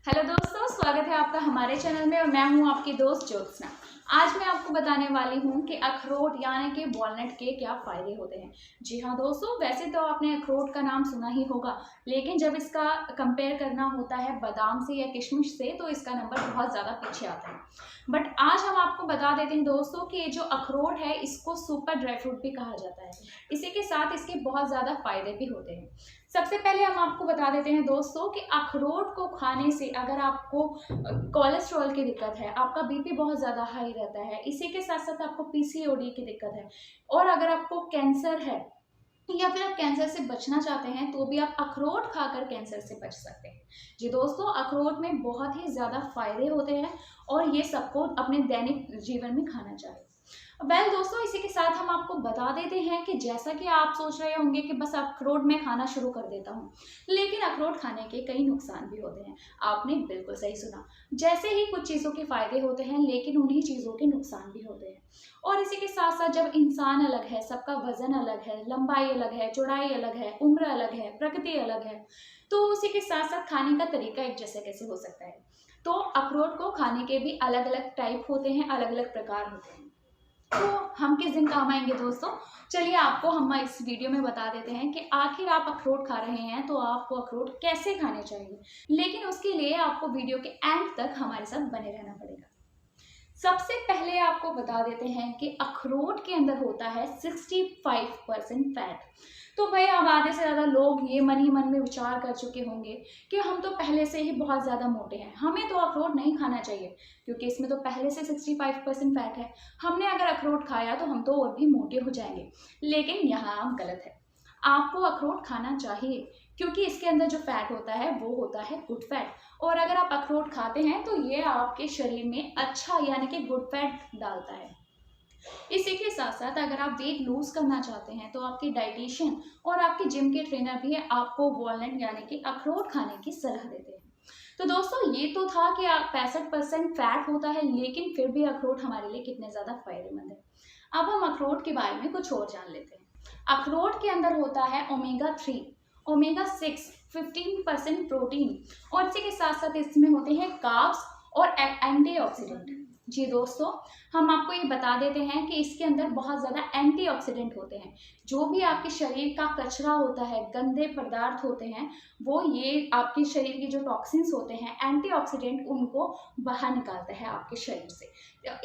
Hello दोस्तों, स्वागत है आपका हमारे चैनल में और मैं हूं आपकी दोस्त ज्योत्सना। आज मैं आपको बताने वाली हूं कि अखरोट यानी कि वॉलनट के क्या फ़ायदे होते हैं। जी हाँ दोस्तों, वैसे तो आपने अखरोट का नाम सुना ही होगा, लेकिन जब इसका कंपेयर करना होता है बादाम से या किशमिश से तो इसका नंबर बहुत ज़्यादा पीछे आता है। बट आज हम आपको बता देते हैं दोस्तों कि ये जो अखरोट है इसको सुपर ड्राई फ्रूट भी कहा जाता है। इसी के साथ इसके बहुत ज़्यादा फ़ायदे भी होते हैं। सबसे पहले हम आपको बता देते हैं दोस्तों कि अखरोट को खाने से अगर आपको कोलेस्ट्रॉल की दिक्कत है, आपका बीपी बहुत ज़्यादा हाई रहता है, इसी के साथ साथ आपको पीसीओडी की दिक्कत है और अगर आपको कैंसर है या फिर आप कैंसर से बचना चाहते हैं तो भी आप अखरोट खाकर कैंसर से बच सकते हैं। जी दोस्तों, अखरोट में बहुत ही ज़्यादा फायदे होते हैं और ये सबको अपने दैनिक जीवन में खाना चाहिए। दोस्तों, इसी के साथ हम आपको बता देते हैं कि जैसा कि आप सोच रहे होंगे कि बस अखरोट में खाना शुरू कर देता हूँ, लेकिन अखरोट खाने के कई नुकसान भी होते हैं। आपने बिल्कुल सही सुना। जैसे ही कुछ चीज़ों के फायदे होते हैं, लेकिन उन्हीं चीज़ों के नुकसान भी होते हैं। और इसी के साथ साथ जब इंसान अलग है, सबका वजन अलग है, लंबाई अलग है, चौड़ाई अलग है, उम्र अलग है, प्रकृति अलग है, तो उसी के साथ साथ खाने का तरीका एक जैसे कैसे हो सकता है। तो अखरोट को खाने के भी अलग अलग टाइप होते हैं, अलग अलग प्रकार होते हैं। तो हम किस दिन काम आएंगे दोस्तों? चलिए आपको हम इस वीडियो में बता देते हैं कि आखिर आप अखरोट खा रहे हैं तो आपको अखरोट कैसे खाने चाहिए, लेकिन उसके लिए आपको वीडियो के एंड तक हमारे साथ बने रहना पड़ेगा। सबसे पहले आपको बता देते हैं कि अखरोट के अंदर होता है 65% फैट। तो भाई अब आधे से ज़्यादा लोग ये मन ही मन में विचार कर चुके होंगे कि हम तो पहले से ही बहुत ज़्यादा मोटे हैं, हमें तो अखरोट नहीं खाना चाहिए क्योंकि इसमें तो पहले से 65% फैट है। हमने अगर अखरोट खाया तो हम तो और भी मोटे हो जाएंगे। लेकिन यहाँ आप गलत है। आपको अखरोट खाना चाहिए क्योंकि इसके अंदर जो फैट होता है वो होता है गुड फैट। और अगर आप अखरोट खाते हैं तो ये आपके शरीर में अच्छा यानी कि गुड फैट डालता है। इसी के साथ साथ अगर आप वेट लूज करना चाहते हैं तो आपकी डाइटिशियन और आपके जिम के ट्रेनर भी आपको वॉलनट यानी कि अखरोट खाने की सलाह देते हैं। तो दोस्तों, ये तो था कि 65% फैट होता है, लेकिन फिर भी अखरोट हमारे लिए कितने ज़्यादा फायदेमंद है। अब हम अखरोट के बारे में कुछ और जान लेते हैं। अखरोट के अंदर होता है ओमेगा 3, ओमेगा 6, 15% प्रोटीन और इसी के साथ साथ इसमें होते हैं कार्ब्स और एंटीऑक्सीडेंट। जी दोस्तों, हम आपको ये बता देते हैं कि इसके अंदर बहुत ज़्यादा एंटीऑक्सीडेंट होते हैं। जो भी आपके शरीर का कचरा होता है, गंदे पदार्थ होते हैं, वो ये आपके शरीर के जो टॉक्सिन्स होते हैं, एंटीऑक्सीडेंट उनको बाहर निकालता है आपके शरीर से।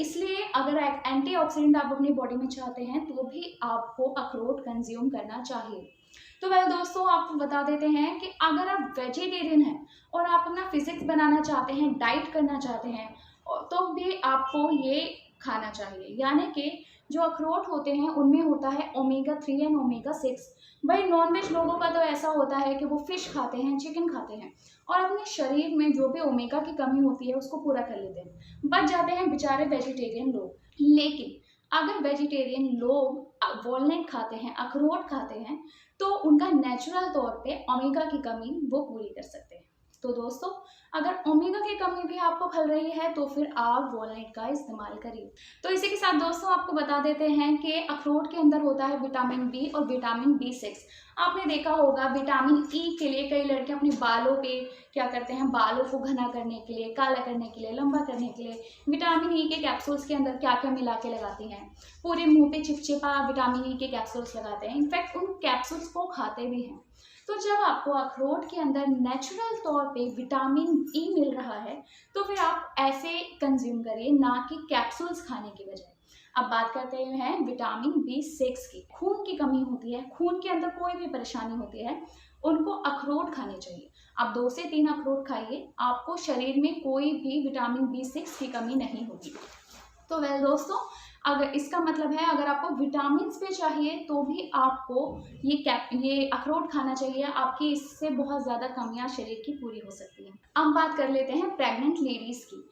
इसलिए अगर एंटीऑक्सीडेंट आप अपनी बॉडी में चाहते हैं तो भी आपको अखरोट कंज्यूम करना चाहिए। तो दोस्तों, आपको बता देते हैं कि अगर आप वेजिटेरियन हैं और आप अपना फिजिक्स बनाना चाहते हैं, डाइट करना चाहते हैं, तो भी आपको ये खाना चाहिए। यानी कि जो अखरोट होते हैं उनमें होता है ओमेगा 3 एंड ओमेगा 6। भाई नॉनवेज लोगों का तो ऐसा होता है कि वो फिश खाते हैं, चिकन खाते हैं और अपने शरीर में जो भी ओमेगा की कमी होती है उसको पूरा कर लेते हैं, बच जाते हैं बेचारे वेजिटेरियन लोग। लेकिन अगर वेजिटेरियन लोग वॉलनट खाते हैं, अखरोट खाते हैं, तो उनका नेचुरल तौर पे ओमेगा की कमी वो पूरी कर सकते हैं। तो दोस्तों, अगर ओमेगा की कमी भी आपको खल रही है तो फिर आप वॉलनट का इस्तेमाल करिए। तो इसी के साथ दोस्तों आपको बता देते हैं कि अखरोट के अंदर होता है विटामिन बी और विटामिन बी 6। आपने देखा होगा विटामिन ई के लिए कई लड़के अपने बालों पे क्या करते हैं, बालों को घना करने के लिए, काला करने के लिए, लंबा करने के लिए विटामिन ई के कैप्सूल्स के अंदर क्या क्या मिला के लगाती हैं। पूरे मुंह पे चिपचिपा विटामिन ई के कैप्सूल्स लगाते हैं, इनफैक्ट उन कैप्सूल्स को खाते भी हैं। तो जब आपको अखरोट के अंदर नेचुरल तौर पे विटामिन ई मिल रहा है तो फिर आप ऐसे कंज्यूम करिए, ना कि कैप्सूल्स खाने की बजाय। अब बात करते हैं विटामिन बी 6 की। खून की कमी होती है, खून के अंदर कोई भी परेशानी होती है, उनको अखरोट खाने चाहिए। आप 2 से 3 अखरोट खाइए, आपको शरीर में कोई भी विटामिन बी 6 की कमी नहीं होगी। तो दोस्तों, अगर इसका मतलब है अगर आपको विटामिन भी चाहिए तो भी आपको ये अखरोट खाना चाहिए। आपकी इससे बहुत ज़्यादा कमियां शरीर की पूरी हो सकती हैं। अब बात कर लेते हैं प्रेग्नेंट लेडीज़ की।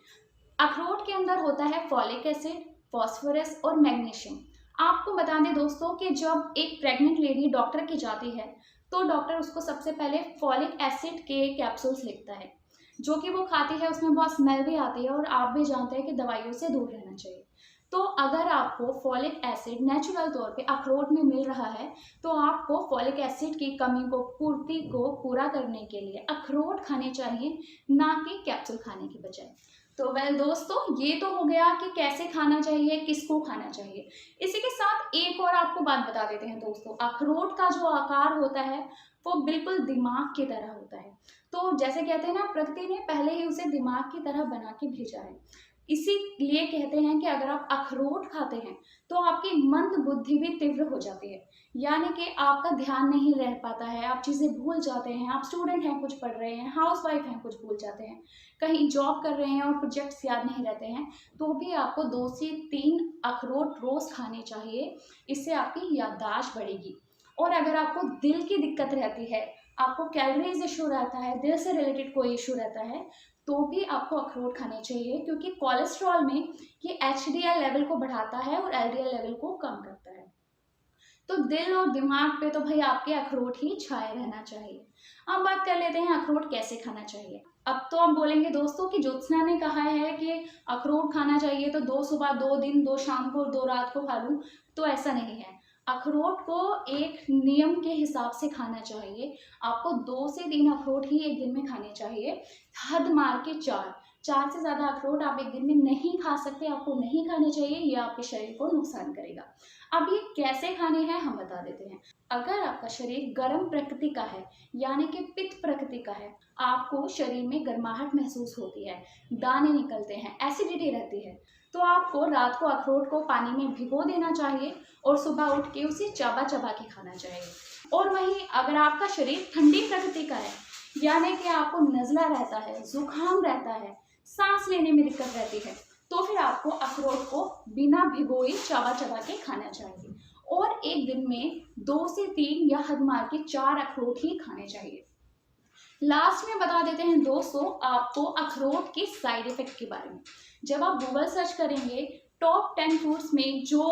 अखरोट के अंदर होता है फॉलिक एसिड, फॉस्फोरस और मैग्नीशियम। आपको बता दें दोस्तों कि जब एक प्रेग्नेंट लेडी डॉक्टर की जाती है तो डॉक्टर उसको सबसे पहले फॉलिक एसिड के कैप्सूल्स लिखता है, जो कि वो खाती है। उसमें बहुत स्मेल भी आती है और आप भी जानते हैं कि दवाइयों से दूर रहना चाहिए। तो अगर आपको फॉलिक एसिड नेचुरल तौर पे अखरोट में मिल रहा है तो आपको फॉलिक एसिड की कमी को पूर्ति को पूरा करने के लिए अखरोट खाने चाहिए, ना कि कैप्सूल खाने की बजाय। तो वेल दोस्तों, ये तो हो गया कि कैसे खाना चाहिए, किसको खाना चाहिए। इसी के साथ एक और आपको बात बता देते हैं दोस्तों, अखरोट का जो आकार होता है वो बिल्कुल दिमाग की तरह होता है। तो जैसे कहते हैं ना, प्रकृति ने पहले ही उसे दिमाग की तरह बना के भेजा है। इसीलिए कहते हैं कि अगर आप अखरोट खाते हैं तो आपकी मंद बुद्धि भी तीव्र हो जाती है, यानी कि आपका ध्यान नहीं रह पाता है, आप चीज़ें भूल जाते हैं। आप स्टूडेंट हैं, कुछ पढ़ रहे हैं, हाउस वाइफ हैं, कुछ भूल जाते हैं, कहीं जॉब कर रहे हैं और प्रोजेक्ट्स याद नहीं रहते हैं, तो भी आपको 2 से 3 अखरोट रोज़ खाने चाहिए। इससे आपकी याददाश्त बढ़ेगी। और अगर आपको दिल की दिक्कत रहती है, आपको कैलोरीज इशू रहता है, दिल से रिलेटेड कोई इशू रहता है, तो भी आपको अखरोट खाने चाहिए, क्योंकि कोलेस्ट्रॉल में ये एचडीएल लेवल को बढ़ाता है और एलडीएल लेवल को कम करता है। तो दिल और दिमाग पे तो भाई आपके अखरोट ही छाए रहना चाहिए। अब बात कर लेते हैं अखरोट कैसे खाना चाहिए। अब तो आप बोलेंगे दोस्तों कि ज्योत्सना ने कहा है कि अखरोट खाना चाहिए तो 2 सुबह, 2 दिन, 2 शाम को, 2 रात को खा लूं, तो ऐसा नहीं है। अखरोट को एक नियम के हिसाब से खाना चाहिए। आपको 2 से 3 अखरोट ही एक दिन में खाने चाहिए, हद मार के 4 से ज़्यादा अखरोट आप एक दिन में नहीं खा सकते, आपको नहीं खाने चाहिए, ये आपके शरीर को नुकसान करेगा। अब ये कैसे खाने हैं हम बता देते हैं। अगर आपका शरीर गर्म प्रकृति का है, यानी कि पित्त प्रकृति का है, आपको शरीर में गर्माहट महसूस होती है, दाने निकलते हैं, एसिडिटी रहती है, तो आपको रात को अखरोट को पानी में भिगो देना चाहिए और सुबह उठ के उसे चबा चबा के खाना चाहिए। और वहीं अगर आपका शरीर ठंडी प्रकृति का है, यानी कि आपको नज़ला रहता है, जुकाम रहता है, सांस लेने में दिक्कत रहती है, तो फिर आपको अखरोट को बिना भिगोए चबा चबा के खाना चाहिए और एक दिन में 2 से 3 या हद मार के 4 अखरोट ही खाने चाहिए। लास्ट में बता देते हैं दोस्तों आपको अखरोट के साइड इफेक्ट के बारे में। जब आप गूगल सर्च करेंगे टॉप 10 फूड्स में जो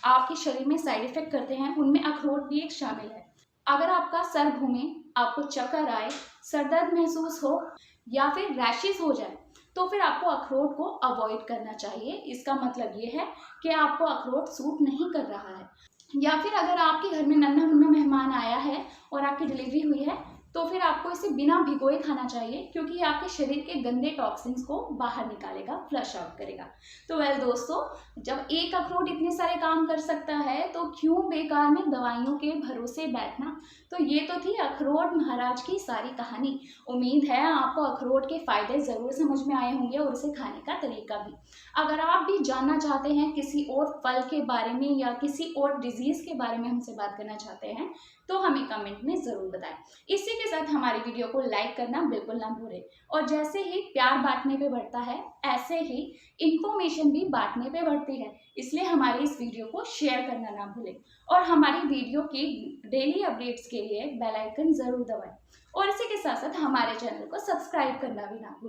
आपके शरीर में साइड इफेक्ट करते हैं, उनमें अखरोट भी एक शामिल है। अगर आपका सर घूमे, आपको चक्कर आए, सरदर्द महसूस हो या फिर रैशेस हो जाए, तो फिर आपको अखरोट को अवॉइड करना चाहिए। इसका मतलब ये है कि आपको अखरोट सूट नहीं कर रहा है। या फिर अगर आपके घर में नन्हा मुन्ना मेहमान आया है और आपकी डिलीवरी हुई है, तो फिर आपको इसे बिना भिगोए खाना चाहिए, क्योंकि ये आपके शरीर के गंदे टॉक्सिन्स को बाहर निकालेगा, फ्लश आउट करेगा। तो वेल दोस्तों, जब एक अखरोट इतने सारे काम कर सकता है तो क्यों बेकार में दवाइयों के भरोसे बैठना। तो ये तो थी अखरोट महाराज की सारी कहानी। उम्मीद है आपको अखरोट के फायदे ज़रूर समझ में आए होंगे और उसे खाने का तरीका भी। अगर आप भी जानना चाहते हैं किसी और फल के बारे में या किसी और डिजीज़ के बारे में हमसे बात करना चाहते हैं, तो हमें कमेंट में ज़रूर बताएं। इसी के साथ हमारी वीडियो को लाइक करना बिल्कुल ना भूलें। और जैसे ही प्यार बांटने पे बढ़ता है, ऐसे ही इंफॉर्मेशन भी बांटने पे बढ़ती है, इसलिए हमारी इस वीडियो को शेयर करना ना भूलें और हमारी वीडियो की डेली अपडेट्स के लिए बेल आइकन ज़रूर दबाएं और इसी के साथ साथ हमारे चैनल को सब्सक्राइब करना भी ना भूलें।